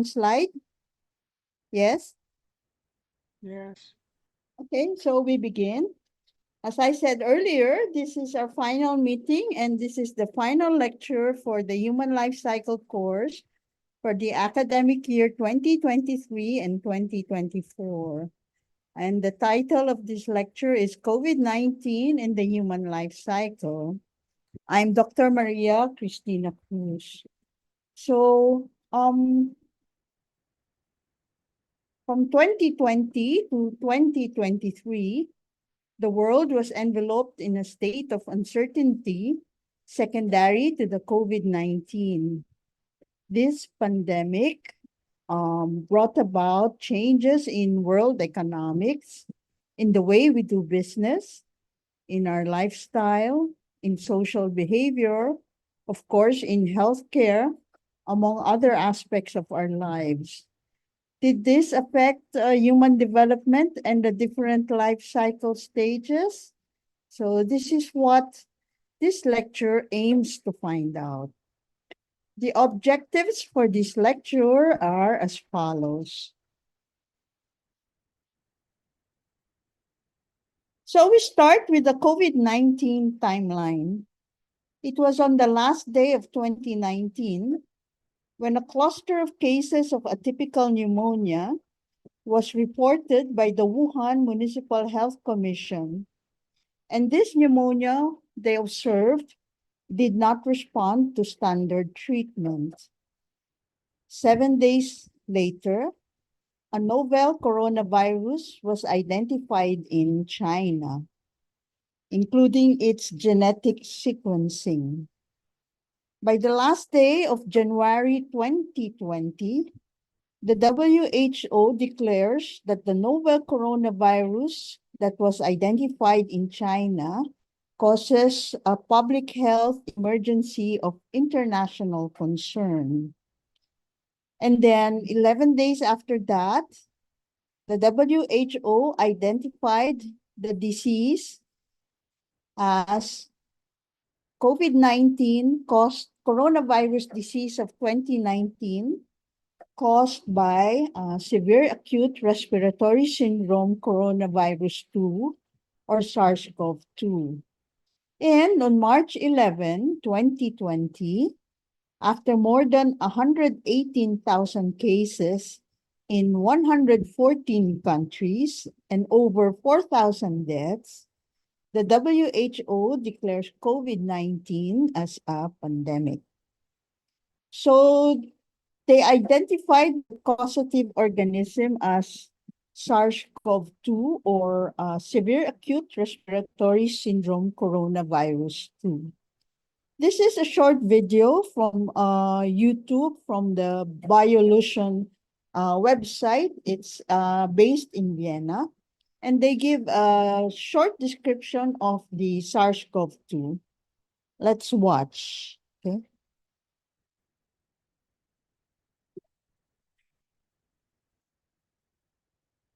Slide? Yes? Yes. Okay, so we begin. As I said earlier, this is our final meeting and this is the final lecture for the Human Life Cycle course for the academic year 2023 and 2024. And the title of this lecture is COVID-19 in the Human Life Cycle. I'm Dr. Maria Cristina Cruz. So, from 2020 to 2023, the world was enveloped in a state of uncertainty secondary to the COVID-19. This pandemic brought about changes in world economics, in the way we do business, in our lifestyle, in social behavior, of course, in healthcare, among other aspects of our lives. Did this affect human development and the different life cycle stages? So this is what this lecture aims to find out. The objectives for this lecture are as follows. So we start with the COVID-19 timeline. It was on the last day of 2019 when a cluster of cases of atypical pneumonia was reported by the Wuhan Municipal Health Commission. And this pneumonia, they observed, did not respond to standard treatment. 7 days later, a novel coronavirus was identified in China, including its genetic sequencing. By the last day of January 2020, the WHO declares that the novel coronavirus that was identified in China causes a public health emergency of international concern. And then 11 days after that, the WHO identified the disease as COVID-19 caused coronavirus disease of 2019 caused by severe acute respiratory syndrome coronavirus 2 or SARS-CoV-2. And on March 11, 2020, after more than 118,000 cases in 114 countries and over 4,000 deaths, the WHO declares COVID-19 as a pandemic. So they identified the causative organism as SARS-CoV-2 or severe acute respiratory syndrome coronavirus 2. This is a short video from YouTube from the Biolution website. It's based in Vienna. And they give a short description of the SARS-CoV-2. Let's watch. Okay.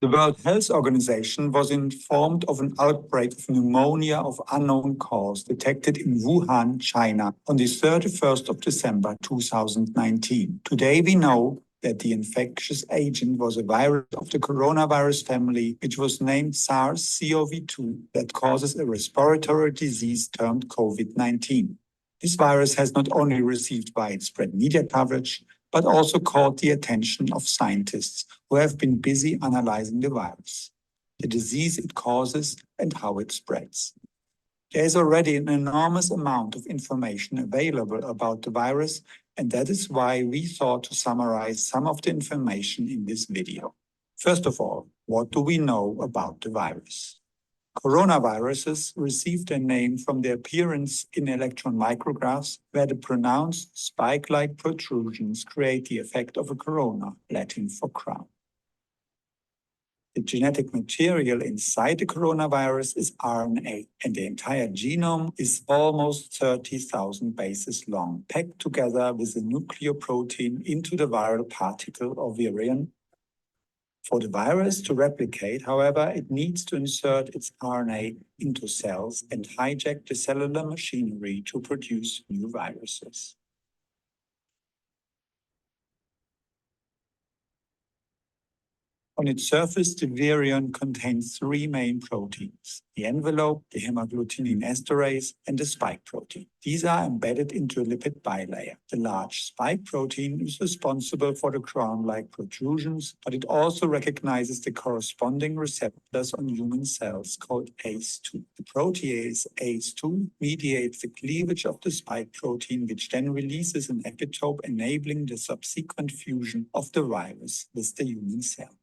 The World Health Organization was informed of an outbreak of pneumonia of unknown cause detected in Wuhan, China, on the 31st of December 2019. Today we know that the infectious agent was a virus of the coronavirus family, which was named SARS-CoV-2, that causes a respiratory disease termed COVID-19. This virus has not only received widespread media coverage, but also caught the attention of scientists who have been busy analyzing the virus, the disease it causes, and how it spreads. There is already an enormous amount of information available about the virus, and that is why we thought to summarize some of the information in this video. First of all, what do we know about the virus? Coronaviruses receive their name from their appearance in electron micrographs, where the pronounced spike-like protrusions create the effect of a corona, Latin for crown. The genetic material inside the coronavirus is RNA, and the entire genome is almost 30,000 bases long, packed together with a nucleoprotein into the viral particle or virion. For the virus to replicate, however, it needs to insert its RNA into cells and hijack the cellular machinery to produce new viruses. On its surface, the virion contains three main proteins: the envelope, the hemagglutinin esterase, and the spike protein. These are embedded into a lipid bilayer. The large spike protein is responsible for the crown-like protrusions, but it also recognizes the corresponding receptors on human cells called ACE2. The protease ACE2 mediates the cleavage of the spike protein, which then releases an epitope enabling the subsequent fusion of the virus with the human cell.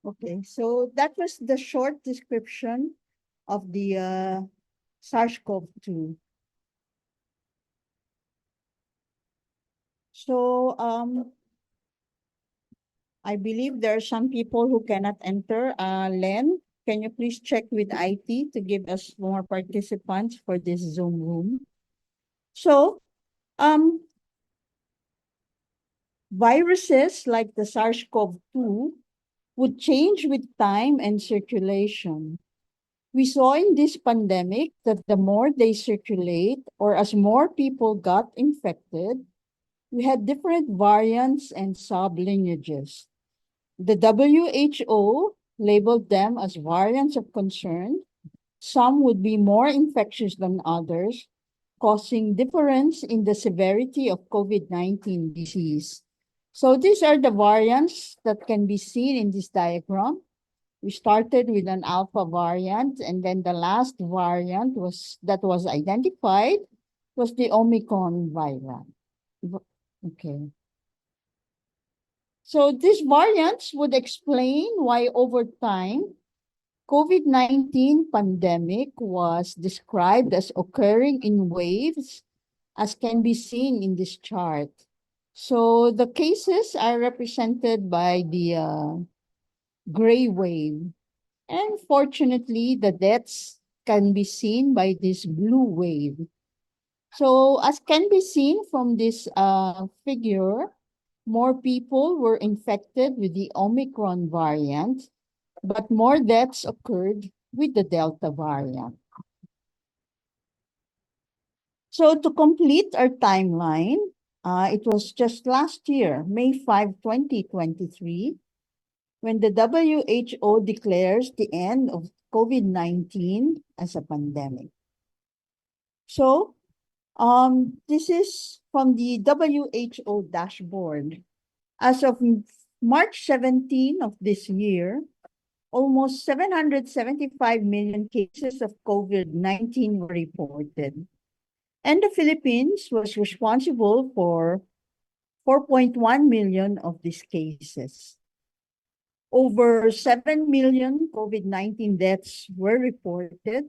Okay, so that was the short description of the SARS-CoV-2. So I believe there are some people who cannot enter. Len, can you please check with IT to give us more participants for this Zoom room? So viruses like the SARS-CoV-2 would change with time and circulation. We saw in this pandemic that the more they circulate, or as more people got infected, we had different variants and sublineages. The WHO labeled them as variants of concern. Some would be more infectious than others, causing difference in the severity of COVID-19 disease. So these are the variants that can be seen in this diagram. We started with an alpha variant, and then the last variant that was identified was the Omicron variant. Okay. So these variants would explain why over time, COVID-19 pandemic was described as occurring in waves, as can be seen in this chart. So the cases are represented by the gray wave. And fortunately, the deaths can be seen by this blue wave. So as can be seen from this figure, more people were infected with the Omicron variant, but more deaths occurred with the Delta variant. So to complete our timeline, it was just last year, May 5, 2023, when the WHO declares the end of COVID-19 as a pandemic. So this is from the WHO dashboard. As of March 17 of this year, almost 775 million cases of COVID-19 were reported. And the Philippines was responsible for 4.1 million of these cases. Over 7 million COVID-19 deaths were reported,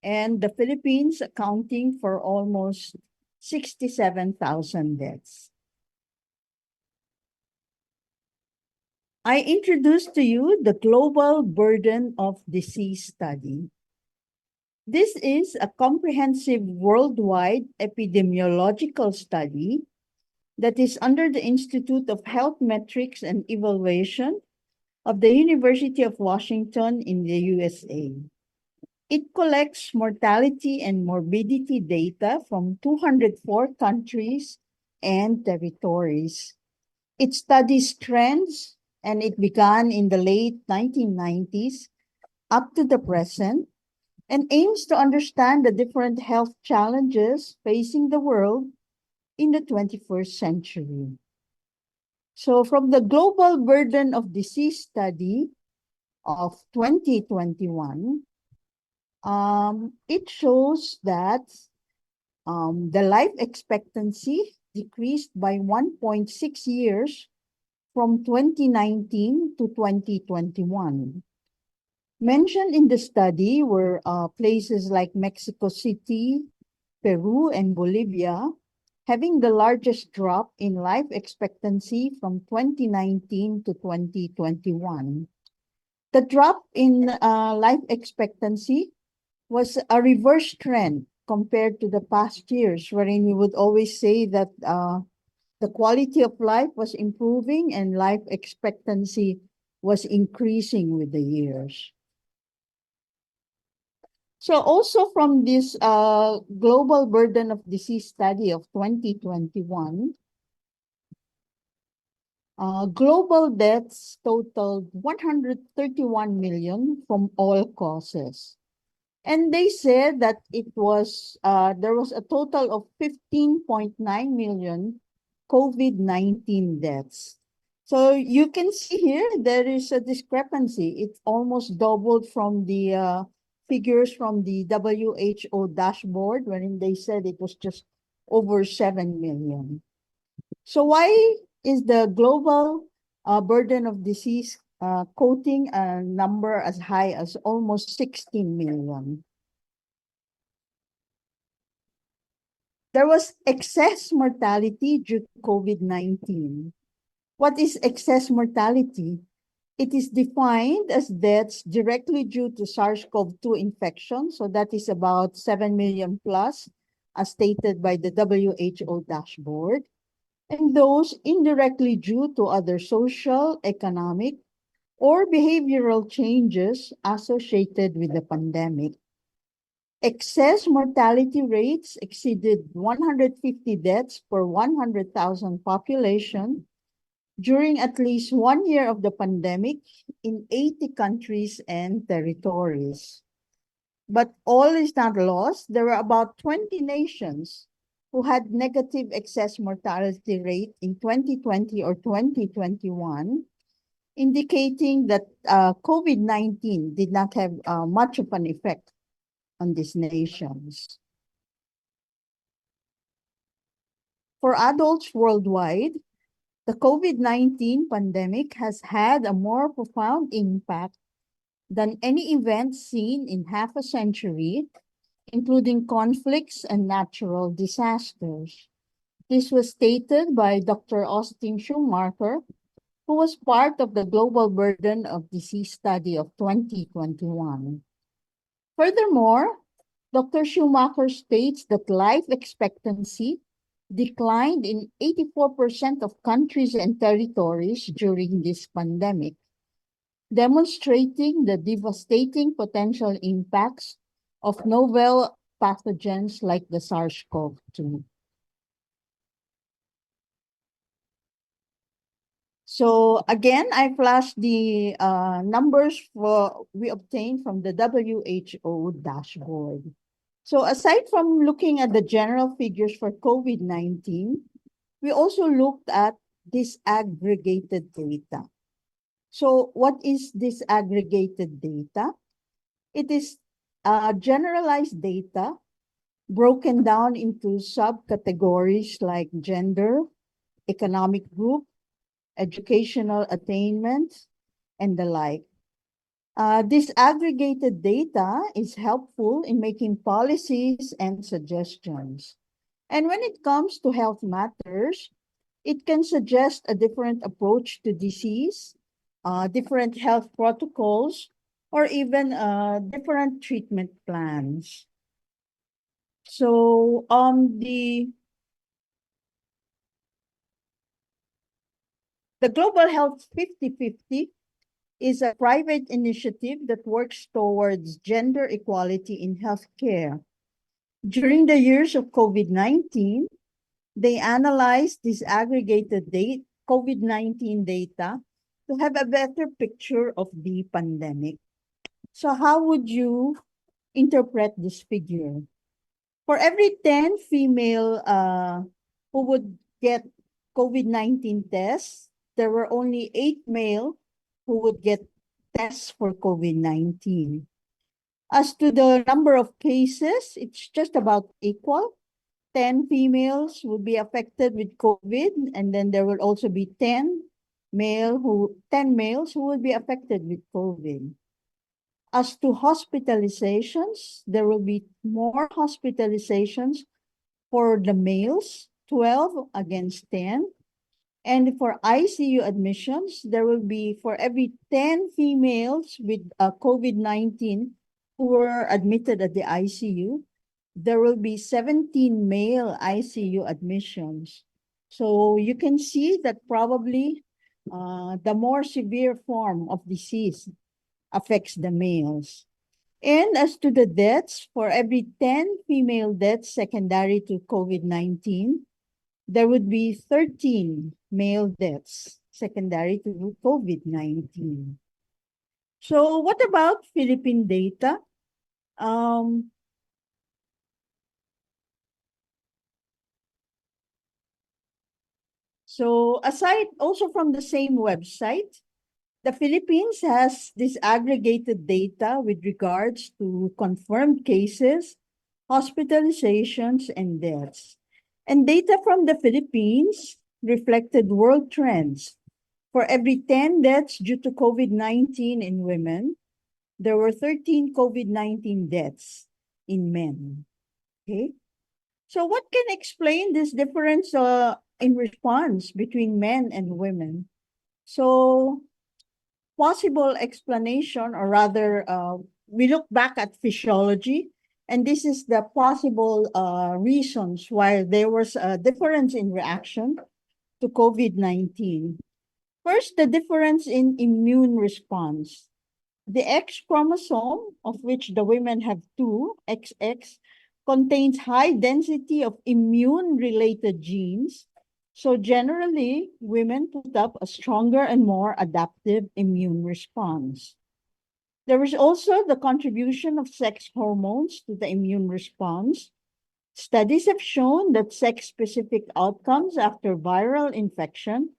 and the Philippines accounting for almost 67,000 deaths. I introduced to you the Global Burden of Disease Study. This is a comprehensive worldwide epidemiological study that is under the Institute of Health Metrics and Evaluation of the University of Washington in the USA. It collects mortality and morbidity data from 204 countries and territories. It studies trends, and it began in the late 1990s up to the present, and aims to understand the different health challenges facing the world in the 21st century. So from the Global Burden of Disease Study of 2021, it shows that the life expectancy decreased by 1.6 years from 2019 to 2021. Mentioned in the study were places like Mexico City, Peru, and Bolivia, having the largest drop in life expectancy from 2019 to 2021. The drop in life expectancy was a reverse trend compared to the past years, wherein we would always say that the quality of life was improving and life expectancy was increasing with the years. So also from this Global Burden of Disease Study of 2021, Global deaths totaled 131 million from all causes. And they said that there was a total of 15.9 million COVID-19 deaths. So you can see here, there is a discrepancy. It almost doubled from the figures from the WHO dashboard, wherein they said it was just over 7 million. So why is the global burden of disease quoting a number as high as almost 16 million? There was excess mortality due to COVID-19. What is excess mortality? It is defined as deaths directly due to SARS-CoV-2 infection. So that is about 7 million plus, as stated by the WHO dashboard. And those indirectly due to other social, economic, or behavioral changes associated with the pandemic. Excess mortality rates exceeded 150 deaths per 100,000 population during at least 1 year of the pandemic in 80 countries and territories. But all is not lost. There were about 20 nations who had negative excess mortality rate in 2020 or 2021, indicating that COVID-19 did not have much of an effect on these nations. For adults worldwide, the COVID-19 pandemic has had a more profound impact than any event seen in half a century, including conflicts and natural disasters. This was stated by Dr. Austin Schumacher, who was part of the Global Burden of Disease study of 2021. Furthermore, Dr. Schumacher states that life expectancy declined in 84% of countries and territories during this pandemic, demonstrating the devastating potential impacts of novel pathogens like the SARS-CoV-2. So again, I flashed the numbers we obtained from the WHO dashboard. So aside from looking at the general figures for COVID-19, we also looked at disaggregated data. So what is disaggregated data? It is generalized data broken down into subcategories like gender, economic group, educational attainment, and the like. This aggregated data is helpful in making policies and suggestions. And when it comes to health matters, it can suggest a different approach to disease, different health protocols, or even different treatment plans. So the Global Health 50/50 is a private initiative that works towards gender equality in healthcare. During the years of COVID-19, they analyzed disaggregated COVID-19 data to have a better picture of the pandemic. So how would you interpret this figure? For every 10 female who would get COVID-19 tests, there were only 8 male who would get tests for COVID-19. As to the number of cases, it's just about equal. 10 females will be affected with COVID, and then there will also be 10 males who will be affected with COVID. As to hospitalizations, there will be more hospitalizations for the males, 12 against 10. And for ICU admissions, there will be for every 10 females with COVID-19 who were admitted at the ICU, there will be 17 male ICU admissions. So you can see that probably the more severe form of disease affects the males. And as to the deaths, for every 10 female deaths secondary to COVID-19, there would be 13 male deaths. secondary to COVID-19. So what about Philippine data? So aside also from the same website, the Philippines has disaggregated data with regards to confirmed cases, hospitalizations, and deaths. And data from the Philippines reflected world trends. For every 10 deaths due to COVID-19 in women, there were 13 COVID-19 deaths in men. Okay. So what can explain this difference in response between men and women? So possible explanation, or rather, we look back at physiology, and this is the possible reasons why there was a difference in reaction to COVID-19. First, the difference in immune response. The X chromosome, of which the women have two, XX, contains high density of immune-related genes. So generally, women put up a stronger and more adaptive immune response. There is also the contribution of sex hormones to the immune response. Studies have shown that sex-specific outcomes after viral infection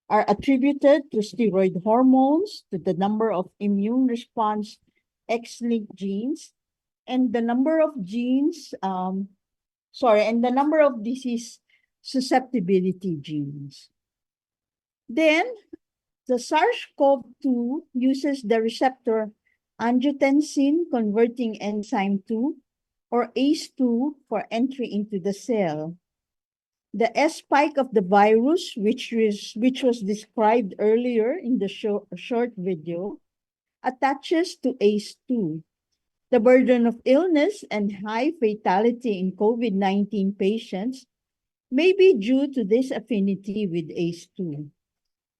are attributed to steroid hormones, to the number of immune response X-linked genes, and the number of genes, and the number of disease susceptibility genes. Then, the SARS-CoV-2 uses the receptor angiotensin converting enzyme 2, or ACE2, for entry into the cell. The S spike of the virus, which was described earlier in the short video, attaches to ACE2. The burden of illness and high fatality in COVID-19 patients may be due to this affinity with ACE2.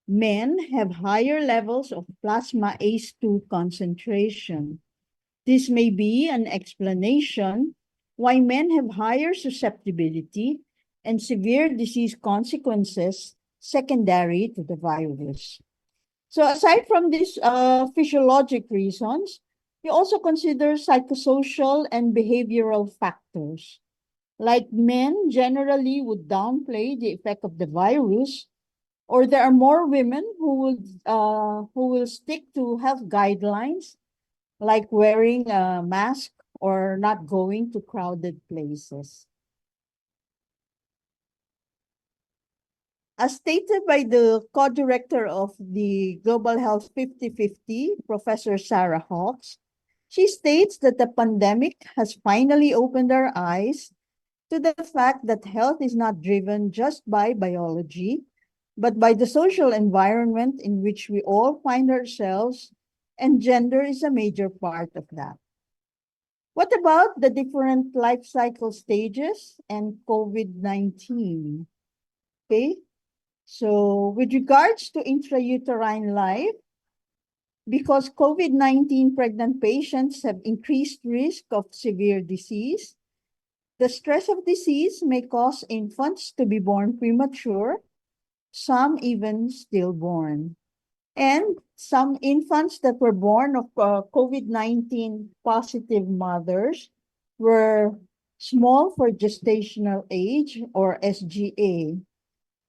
Men have higher levels of plasma ACE2 concentration. This may be an explanation why men have higher susceptibility and severe disease consequences secondary to the virus. So aside from these physiologic reasons, we also consider psychosocial and behavioral factors. Like men generally would downplay the effect of the virus, or there are more women who will stick to health guidelines, like wearing a mask or not going to crowded places. As stated by the co-director of the Global Health 50/50, Professor Sarah Hawkes, she states that the pandemic has finally opened our eyes to the fact that health is not driven just by biology, but by the social environment in which we all find ourselves, and gender is a major part of that. What about the different life cycle stages and COVID-19? Okay, so with regards to intrauterine life, because COVID-19 pregnant patients have increased risk of severe disease, the stress of disease may cause infants to be born premature, some even stillborn. And some infants that were born of COVID-19 positive mothers were small for gestational age, or SGA.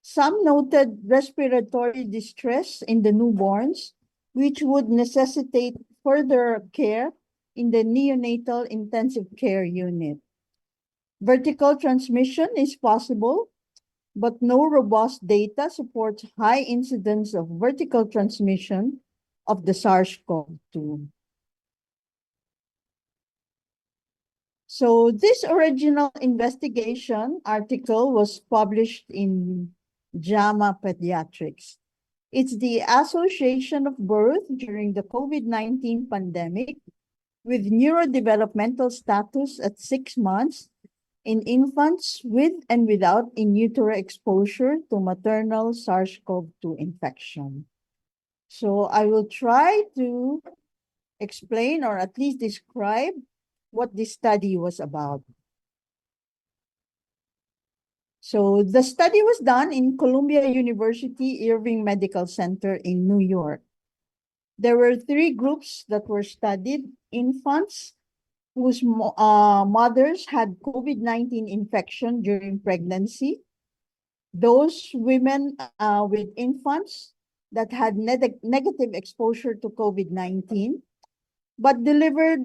Some noted respiratory distress in the newborns, which would necessitate further care in the neonatal intensive care unit. Vertical transmission is possible, but no robust data supports high incidence of vertical transmission of the SARS-CoV-2. So this original investigation article was published in JAMA Pediatrics. It's the Association of Birth during the COVID-19 pandemic with neurodevelopmental status at 6 months in infants with and without in utero exposure to maternal SARS-CoV-2 infection. So I will try to explain, or at least describe, what this study was about. So the study was done in Columbia University Irving Medical Center in New York. There were 3 groups that were studied: infants whose mothers had COVID-19 infection during pregnancy, those women with infants that had negative exposure to COVID-19, but delivered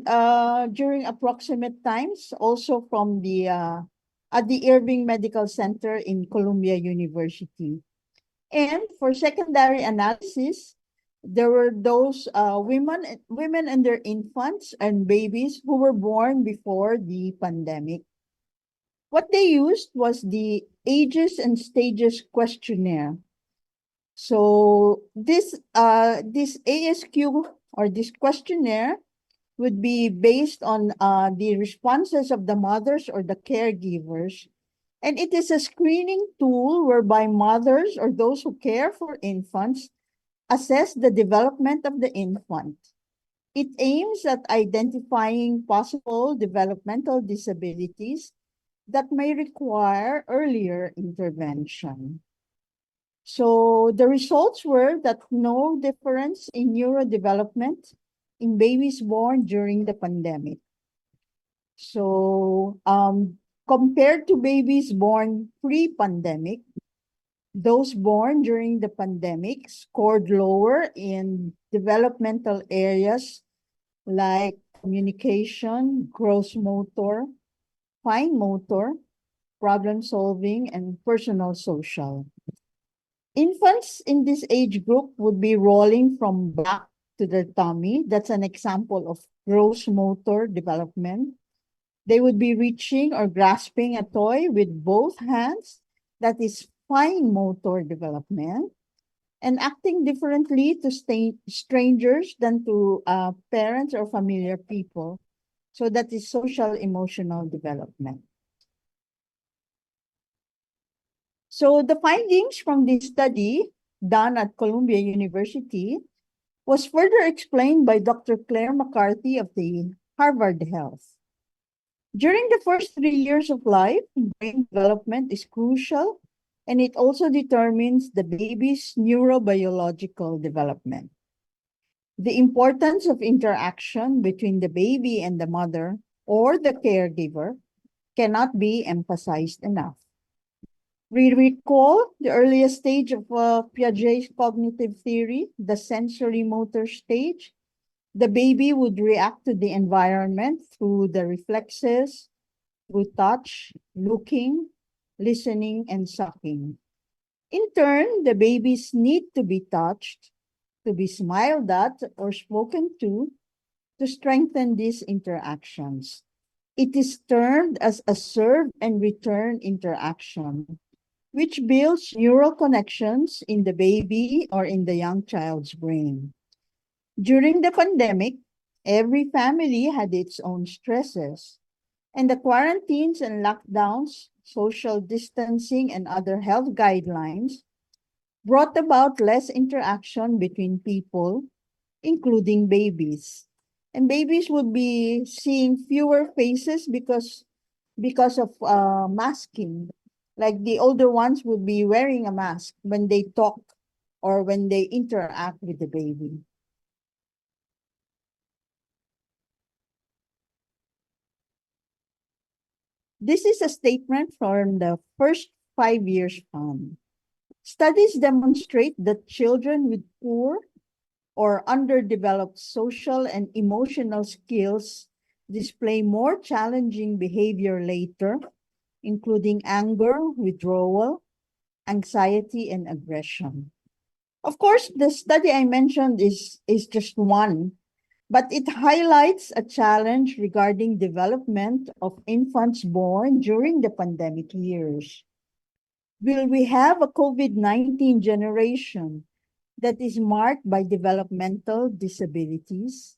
during approximate times, also from the at the Irving Medical Center in Columbia University. And for secondary analysis, there were those women and their infants and babies who were born before the pandemic. What they used was the ages and stages questionnaire. So this ASQ, or this questionnaire, would be based on the responses of the mothers or the caregivers. And it is a screening tool whereby mothers or those who care for infants assess the development of the infant. It aims at identifying possible developmental disabilities that may require earlier intervention. So the results were that no difference in neurodevelopment in babies born during the pandemic. So compared to babies born pre-pandemic, those born during the pandemic scored lower in developmental areas like communication, gross motor, fine motor, problem solving, and personal social. Infants in this age group would be rolling from back to their tummy. That's an example of gross motor development. They would be reaching or grasping a toy with both hands. That is fine motor development. And acting differently to strangers than to parents or familiar people. So that is social emotional development. So the findings from this study done at Columbia University was further explained by Dr. Claire McCarthy of the Harvard Health. During the first 3 years of life, brain development is crucial, and it also determines the baby's neurobiological development. The importance of interaction between the baby and the mother or the caregiver cannot be emphasized enough. We recall the earliest stage of Piaget's cognitive theory, the sensory motor stage. The baby would react to the environment through the reflexes, through touch, looking, listening, and sucking. In turn, the babies need to be touched, to be smiled at, or spoken to strengthen these interactions. It is termed as a serve and return interaction, which builds neural connections in the baby or in the young child's brain. During the pandemic, every family had its own stresses, and the quarantines and lockdowns, social distancing, and other health guidelines brought about less interaction between people, including babies. And babies would be seeing fewer faces because of masking. Like the older ones would be wearing a mask when they talk or when they interact with the baby. This is a statement from the first 5 years plan. Studies demonstrate that children with poor or underdeveloped social and emotional skills display more challenging behavior later, including anger, withdrawal, anxiety, and aggression. Of course, the study I mentioned is just one, but it highlights a challenge regarding development of infants born during the pandemic years. Will we have a COVID-19 generation that is marked by developmental disabilities?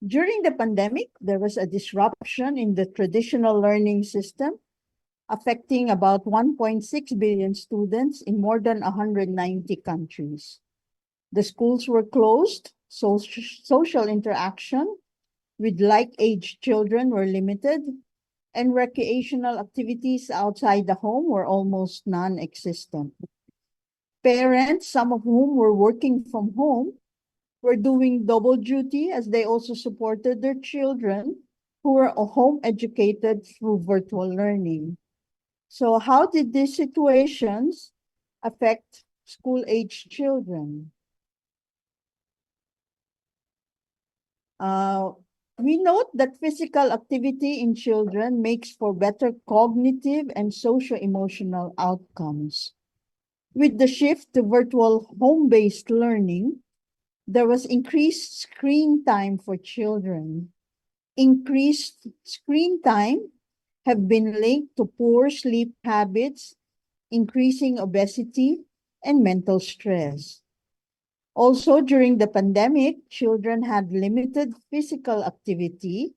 During the pandemic, there was a disruption in the traditional learning system, affecting about 1.6 billion students in more than 190 countries. The schools were closed, social interaction with like-age children were limited, and recreational activities outside the home were almost non-existent. Parents, some of whom were working from home, were doing double duty as they also supported their children who were home educated through virtual learning. So how did these situations affect school-age children? We note that physical activity in children makes for better cognitive and socio-emotional outcomes. With the shift to virtual home-based learning, there was increased screen time for children. Increased screen time have been linked to poor sleep habits, increasing obesity, and mental stress. Also, during the pandemic, children had limited physical activity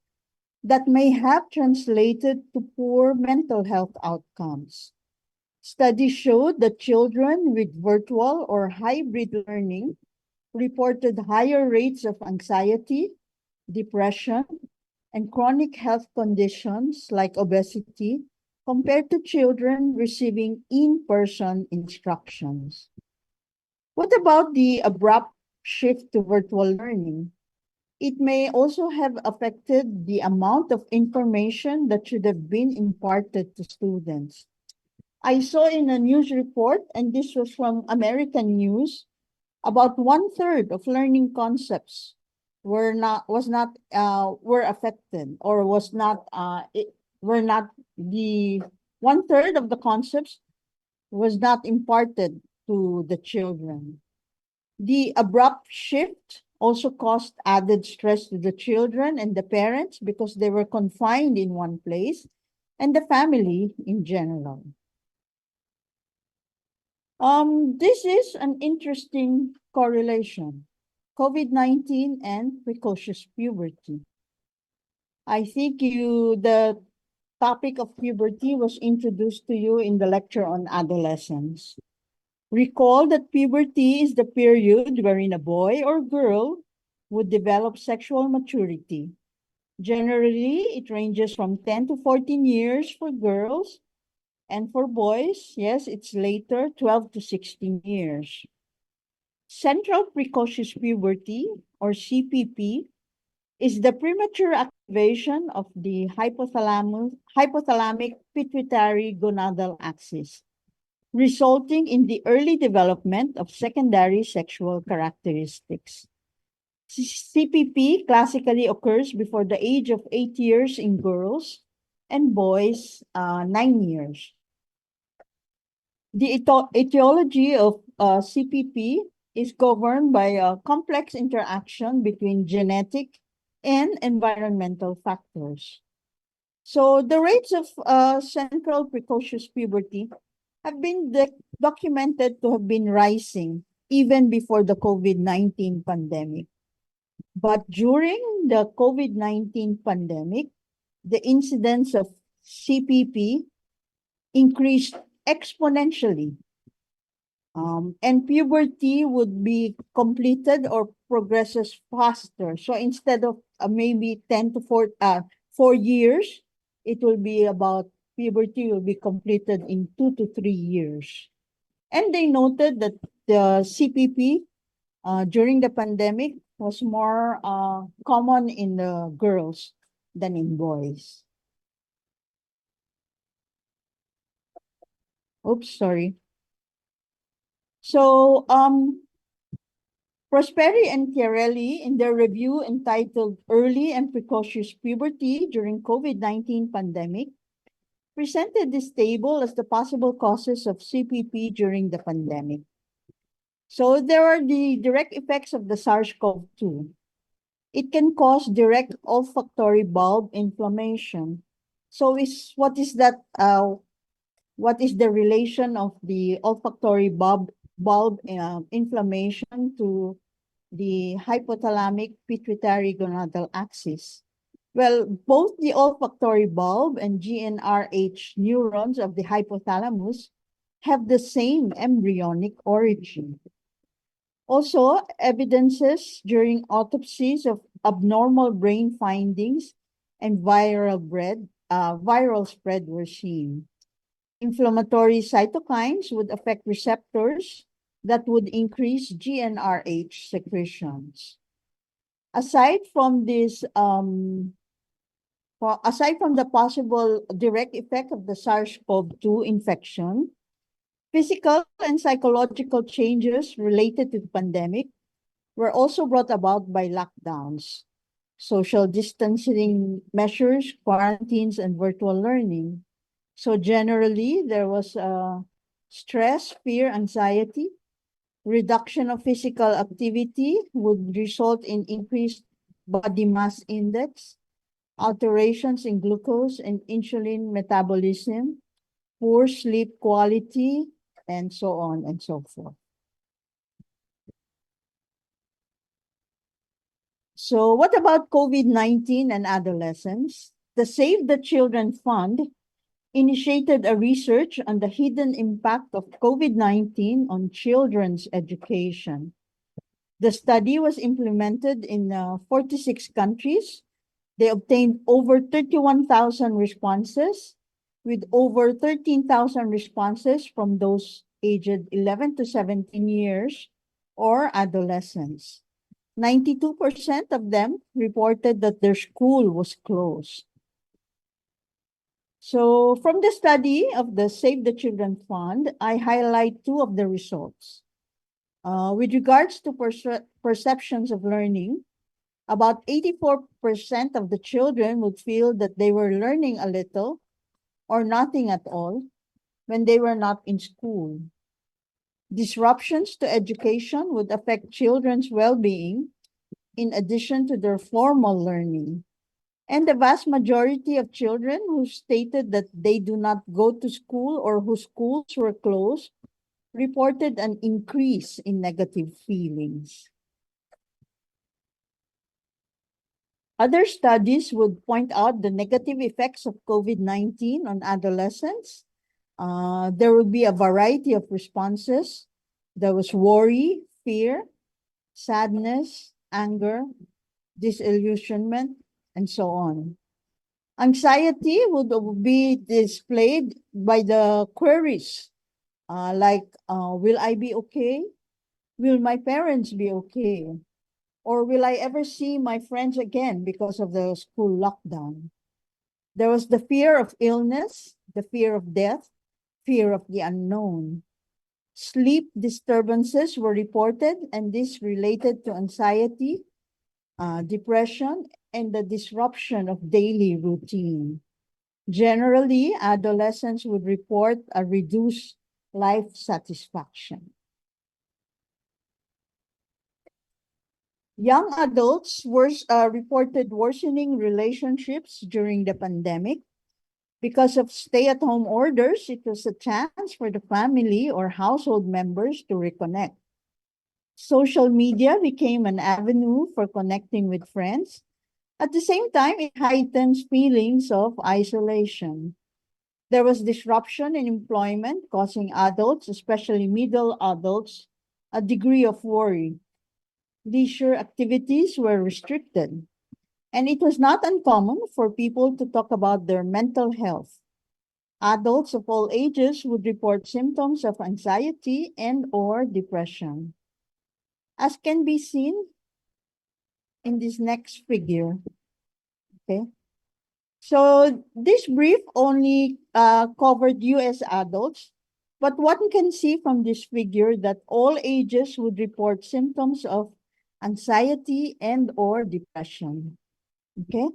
that may have translated to poor mental health outcomes. Studies showed that children with virtual or hybrid learning reported higher rates of anxiety, depression, and chronic health conditions like obesity compared to children receiving in-person instructions. What about the abrupt shift to virtual learning? It may also have affected the amount of information that should have been imparted to students. I saw in a news report, and this was from American News, about 1/3 of learning concepts were affected, or were not the 1/3 of the concepts was not imparted to the children. The abrupt shift also caused added stress to the children and the parents because they were confined in one place, and the family in general. This is an interesting correlation. COVID-19 and precocious puberty. I think the topic of puberty was introduced to you in the lecture on adolescence. Recall that puberty is the period wherein a boy or girl would develop sexual maturity. Generally, it ranges from 10 to 14 years for girls, and for boys, yes, it's later, 12 to 16 years. Central precocious puberty, or CPP, is the premature activation of the hypothalamic pituitary gonadal axis, resulting in the early development of secondary sexual characteristics. CPP classically occurs before the age of 8 years in girls and boys, 9 years. The etiology of CPP is governed by a complex interaction between genetic and environmental factors. So the rates of central precocious puberty have been documented to have been rising even before the COVID-19 pandemic. But during the COVID-19 pandemic, the incidence of CPP increased exponentially. And puberty would be completed or progresses faster. So instead of maybe 10 to 4 years, it will be about puberty will be completed in 2 to 3 years. And they noted that the CPP during the pandemic was more common in the girls than in boys. Oops, sorry. So, Prosperi and Chiarelli, in their review entitled Early and Precocious Puberty During COVID-19 Pandemic, presented this table as the possible causes of CPP during the pandemic. So there are the direct effects of the SARS-CoV-2. It can cause direct olfactory bulb inflammation. So what is that? What is the relation of the olfactory bulb inflammation to the hypothalamic pituitary gonadal axis? Well, both the olfactory bulb and GnRH neurons of the hypothalamus have the same embryonic origin. Also, evidences during autopsies of abnormal brain findings and viral viral spread were seen. Inflammatory cytokines would affect receptors that would increase GnRH secretions. Aside from this, aside from the possible direct effect of the SARS-CoV-2 infection, physical and psychological changes related to the pandemic were also brought about by lockdowns, social distancing measures, quarantines, and virtual learning. So generally, there was stress, fear, anxiety. Reduction of physical activity would result in increased body mass index, alterations in glucose and insulin metabolism, poor sleep quality, and so on and so forth. So what about COVID-19 and adolescents? The Save the Children Fund initiated a research on the hidden impact of COVID-19 on children's education. The study was implemented in 46 countries. They obtained over 31,000 responses, with over 13,000 responses from those aged 11 to 17 years or adolescents. 92% of them reported that their school was closed. So from the study of the Save the Children Fund, I highlight two of the results. With regards to perceptions of learning, about 84% of the children would feel that they were learning a little or nothing at all when they were not in school. Disruptions to education would affect children's well-being in addition to their formal learning. And the vast majority of children who stated that they do not go to school or whose schools were closed reported an increase in negative feelings. Other studies would point out the negative effects of COVID-19 on adolescents. There would be a variety of responses. There was worry, fear, sadness, anger, disillusionment, and so on. Anxiety would be displayed by the queries like, will I be okay? Will my parents be okay? Or will I ever see my friends again because of the school lockdown? There was the fear of illness, the fear of death, fear of the unknown. Sleep disturbances were reported, and this related to anxiety, depression, and the disruption of daily routine. Generally, adolescents would report a reduced life satisfaction. Young adults reported worsening relationships during the pandemic. Because of stay-at-home orders, it was a chance for the family or household members to reconnect. Social media became an avenue for connecting with friends. At the same time, it heightens feelings of isolation. There was disruption in employment, causing adults, especially middle adults, a degree of worry. Leisure activities were restricted, and it was not uncommon for people to talk about their mental health. Adults of all ages would report symptoms of anxiety and/or depression. As can be seen in this next figure, okay? So this brief only covered US adults, but one can see from this figure that all ages would report symptoms of anxiety and/or depression, okay?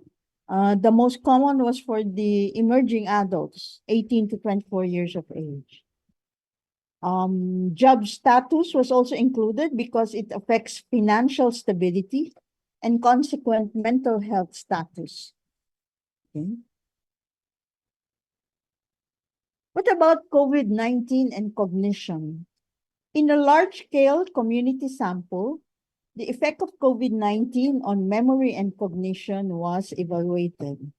The most common was for the emerging adults, 18 to 24 years of age. Job status was also included because it affects financial stability and consequent mental health status. Okay. What about COVID-19 and cognition? In a large-scale community sample, the effect of COVID-19 on memory and cognition was evaluated.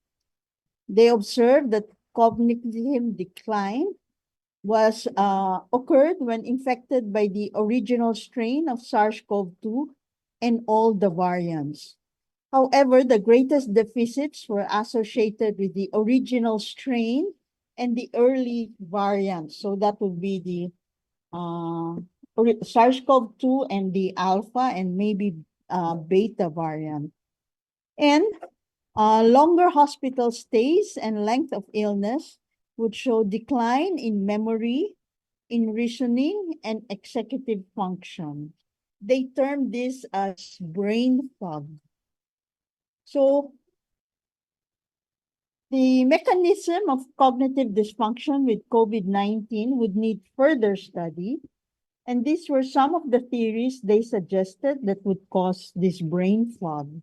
They observed that cognitive decline was occurred when infected by the original strain of SARS-CoV-2 and all the variants. However, the greatest deficits were associated with the original strain and the early variants. So that would be the SARS-CoV-2 and the alpha and maybe beta variant. And longer hospital stays and length of illness would show decline in memory, in reasoning, and executive function. They term this as brain fog. So the mechanism of cognitive dysfunction with COVID-19 would need further study. And these were some of the theories they suggested that would cause this brain fog.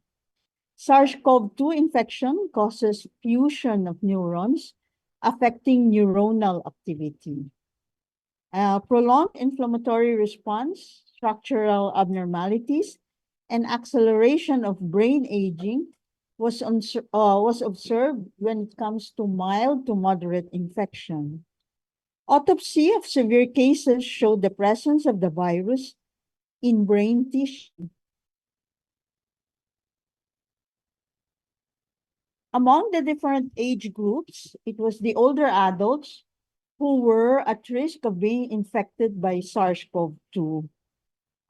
SARS-CoV-2 infection causes fusion of neurons, affecting neuronal activity. Prolonged inflammatory response, structural abnormalities, and acceleration of brain aging was observed when it comes to mild to moderate infection. Autopsy of severe cases showed the presence of the virus in brain tissue. Among the different age groups, it was the older adults who were at risk of being infected by SARS-CoV-2.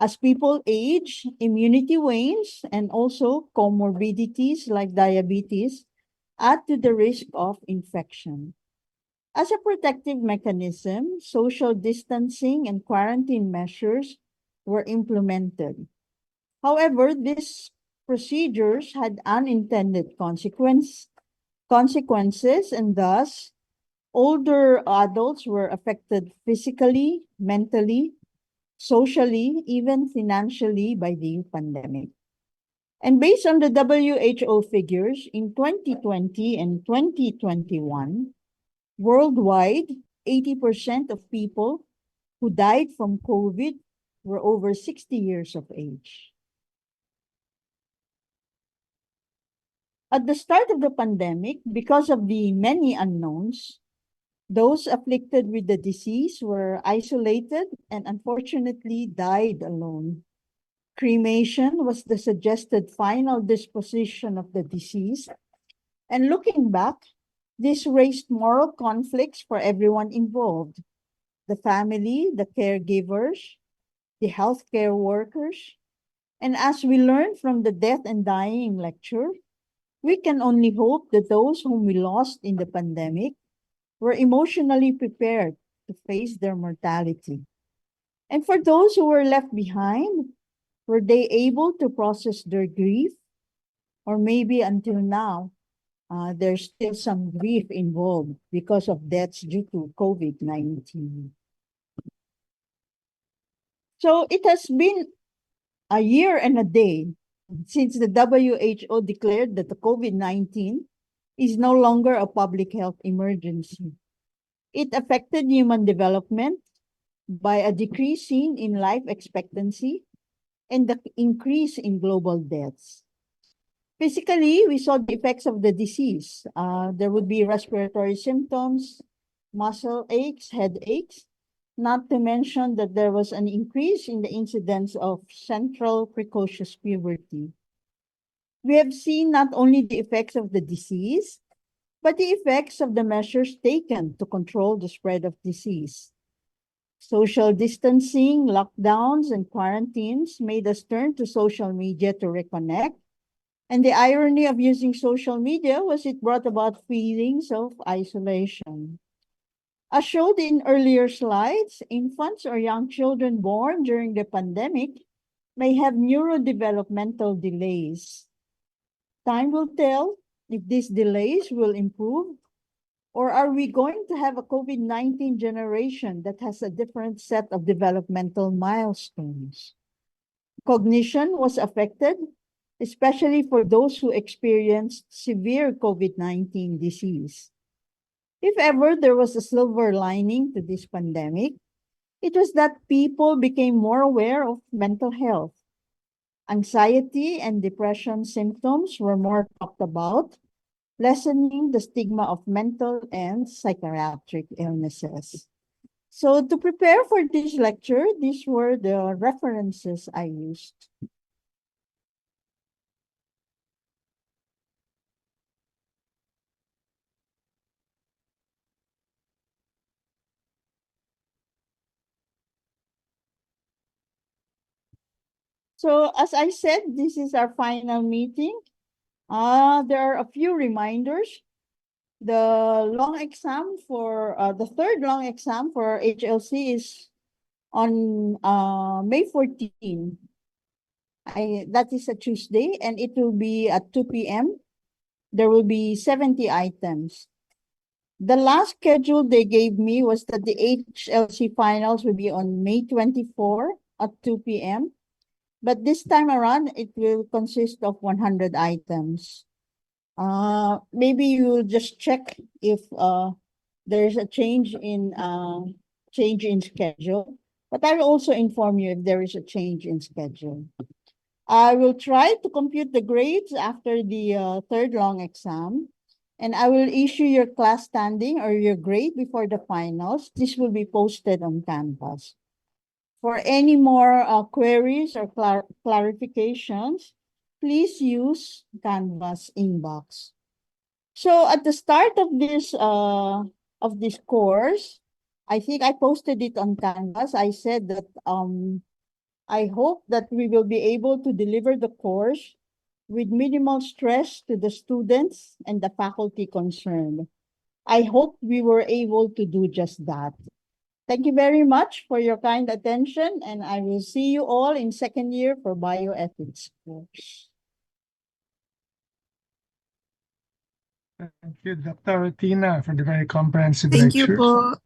As people age, immunity wanes, and also comorbidities like diabetes add to the risk of infection. As a protective mechanism, social distancing and quarantine measures were implemented. However, these procedures had unintended consequences, and thus older adults were affected physically, mentally, socially, even financially by the pandemic. And based on the WHO figures, in 2020 and 2021, worldwide, 80% of people who died from COVID were over 60 years of age. At the start of the pandemic, because of the many unknowns, those afflicted with the disease were isolated and unfortunately died alone. Cremation was the suggested final disposition of the disease. And looking back, this raised moral conflicts for everyone involved: the family, the caregivers, the healthcare workers. And as we learned from the Death and Dying lecture, we can only hope that those whom we lost in the pandemic were emotionally prepared to face their mortality. And for those who were left behind, were they able to process their grief? Or maybe until now, there's still some grief involved because of deaths due to COVID-19. So it has been a year and a day since the WHO declared that the COVID-19 is no longer a public health emergency. It affected human development by a decrease seen in life expectancy and the increase in global deaths. Physically, we saw the effects of the disease. There would be respiratory symptoms, muscle aches, headaches, not to mention that there was an increase in the incidence of central precocious puberty. We have seen not only the effects of the disease, but the effects of the measures taken to control the spread of disease. Social distancing, lockdowns, and quarantines made us turn to social media to reconnect. And the irony of using social media was it brought about feelings of isolation. As showed in earlier slides, infants or young children born during the pandemic may have neurodevelopmental delays. Time will tell if these delays will improve, or are we going to have a COVID-19 generation that has a different set of developmental milestones? Cognition was affected, especially for those who experienced severe COVID-19 disease. If ever there was a silver lining to this pandemic, it was that people became more aware of mental health. Anxiety and depression symptoms were more talked about, lessening the stigma of mental and psychiatric illnesses. So to prepare for this lecture, these were the references I used. So as I said, this is our final meeting. There are a few reminders. The long exam for the third long exam for HLC is on May 14. That is a Tuesday, and it will be at 2 p.m. There will be 70 items. The last schedule they gave me was that the HLC finals will be on May 24 at 2 p.m. But this time around, it will consist of 100 items. Maybe you will just check if there's a change in schedule. But I will also inform you if there is a change in schedule. I will try to compute the grades after the third long exam, and I will issue your class standing or your grade before the finals. This will be posted on Canvas. For any more queries or clarifications, please use Canvas inbox. So at the start of this course, I think I posted it on Canvas. I said that I hope that we will be able to deliver the course with minimal stress to the students and the faculty concerned. I hope we were able to do just that. Thank you very much for your kind attention, and I will see you all in second year for bioethics course. Thank you, Dr. Tina, for the very comprehensive Thank you lecture. po.